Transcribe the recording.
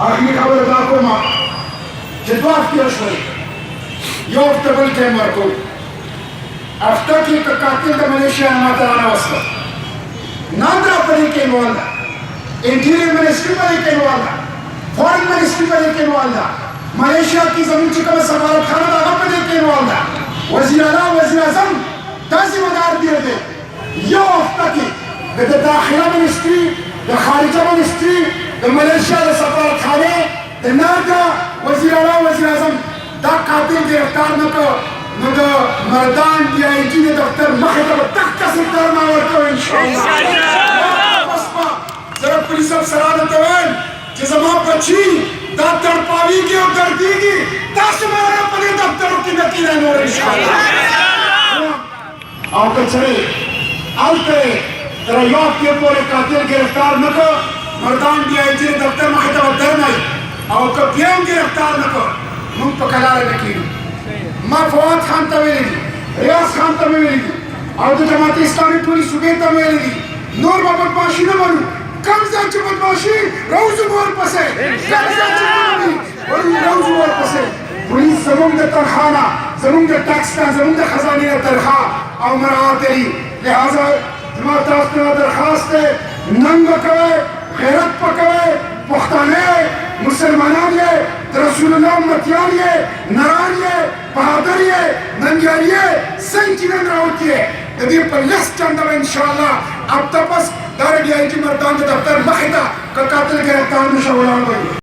आखिरी खबर बाको माँ जद्वाफ की रशवई यो अफ्तबल के मरको अफ्तर की कातिल द मलेशिया माताना वस्ता नादरा परी के वाला इंटीरियर मिनिस्ट्री परी के वाला फॉरेन मिनिस्ट्री परी के वाला मलेशिया की जमीन चिकन सफारत खाना दागा परी के वाला वज़ीर आला वज़ीर आज़म ताज़िमदार दिए थे यो अफ्तर की द दाखिला मिनिस्ट्री द खारिजा मिनिस्ट्री द मलेशिया द सफारत खाने द नादरा वज़ीर आला वज़ीर आज़म दा कातिल गिरफ्तार न को न द मर्दान DIG ने दफ्तर महकमा तक का सिद्धार मावरतो इंशाअल्लाह बसपा जरा पुलिस अफसरान तवन जमा बची दा तड़पावी की और दर्दीगी ताश मारा पने दफ्तरों की नतीजा नूर इंशाअल्लाह आओ चले आलते जरा याद के पूरे कातिल गिरफ्तार न को मर्दान DIG ने दफ्तर महकमा दर नहीं आओ को गेम गिरफ्तार न को मुंह पकड़ारे नकीन माँ फवाद खान तवेली रियाज खान तवेली और तो जमात इस्लामी पूरी सुबह तवेली नूर बाबा बाशी न मरू कम से कम बाशी रोज़ मोर पसे और रोज़ मोर पसे पुलिस ज़रूर दे तरखाना ज़रूर दे टैक्स का ज़रूर दे खजाने का तरखा और मरा तेरी लिहाजा जमात इस्लामी दरखास्त है नंग कवे गैरत पकवे पुख्ताने मुसलमानान ये रसूलुल्लाह उम्मतियान ये नरान ये बहादुर ये नंगियार ये सही चीज़ें राउत ये यदि पर लिस्ट चंदा में इंशाअल्लाह अब तक बस दार DIG मर्दान के दफ्तर मखिता का कातिल गिरफ्तार में शगुलान हुई।